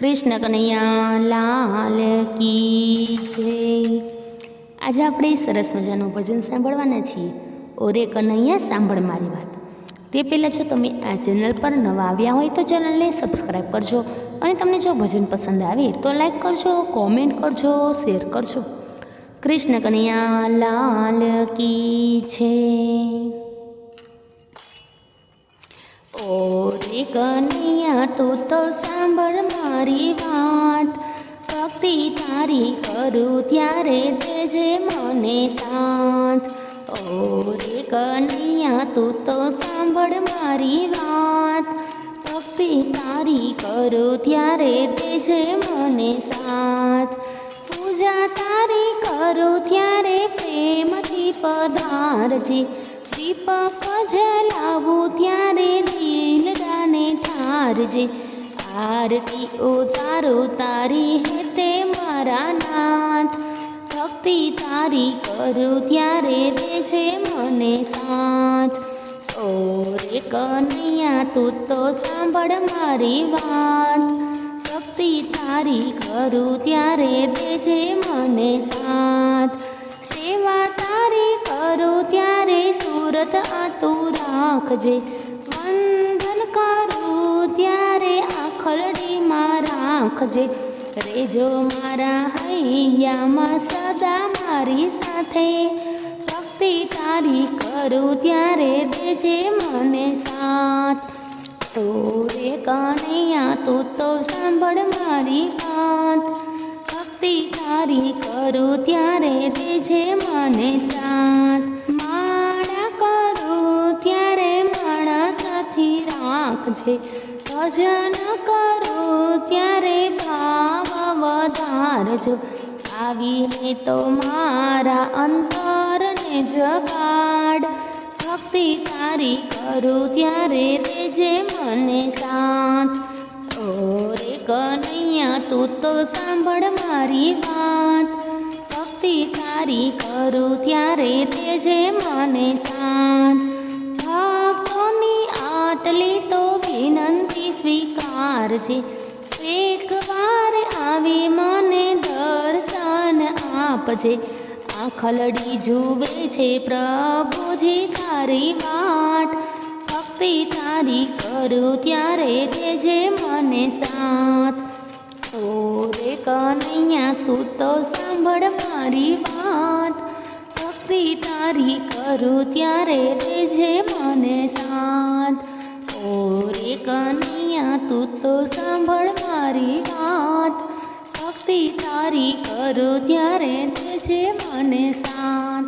કૃષ્ણ કનૈયા લાલ કી જય। આજે આપણે સરસ મજાનું ભજન સાંભળવાના છીએ। ઓરે કનૈયા સાંભળ મારી વાત। તે પહેલાં જો તમે આ ચેનલ પર નવા આવ્યા હોય તો ચેનલને સબસ્ક્રાઈબ કરજો અને તમને જો ભજન પસંદ આવે તો લાઈક કરજો, કોમેન્ટ કરજો, શેર કરજો। કૃષ્ણ કનૈયા લાલ કી જય। ઓરે કનૈયા તું તો સાંભળ મારી વાત, ભક્તિ તારી કરું ત્યારે દેજે મને સાથ। ઓરે કનૈયા તું તો સાંભળ મારી વાત, ભક્તિ તારી કરું ત્યારે દેજે મને સાથ। પૂજા તારી કરું ત્યારે પ્રેમથી પધારજે, દીપક જલાવું ત્યારે દિલડાને ઠારજે। આરતી ઉતારો તારી હેતે મારા નાથ, ભક્તિ તારી કરું ત્યારે દેજે મને સાથ। ઓરે કનૈયા તું તો સાંભળ મારી વાત, ભક્તિ તારી કરું ત્યારે દેજે મને સાથ। સેવા તારી કરું ત્યારે સુરત આતું રાખજે, વંદન કરું ત્યારે આખરડીમાં રાખજે। રેજો મારા હૈયામાં સદા મારી સાથે, ભક્તિ તારી કરું ત્યારે દેજે મને સાથ। ઓરે કનૈયા તું તો સાંભળ મારી વાત, ભક્તિ તારી કરું ત્યારે દેજે મને સાથ। માળા કરું ત્યારે માણસથી રાખજે, ભજન કરું ત્યારે ભાવ વધારજો। આવીને તો મારા અંતરને જગાડ, ભક્તિ તારી કરું ત્યારે દેજે મને સાથ। ઓરે કનૈયા તું તો સાંભળ મારી વાત, ભક્તિ તારી કરું ત્યારે દેજે મને સાથ। ભક્તોની આટલી તો વિનંતી સ્વીકારજે, એકવાર આવી મને દર્શન આપજે। આખલડી જુએ છે પ્રભુજી તારી વાટ, ભક્તિ તારી કરું ત્યારે દેજે મને સાથ। ઓરે કનૈયા તું તો સાંભળ મારી વાત, ભક્તિ તારી કરું ત્યારે દેજે મને સાથ। ઓરે કનૈયા તું તો સાંભળ મારી વાત, ભક્તિ તારી કરું ત્યારે દેજે મને સાથ।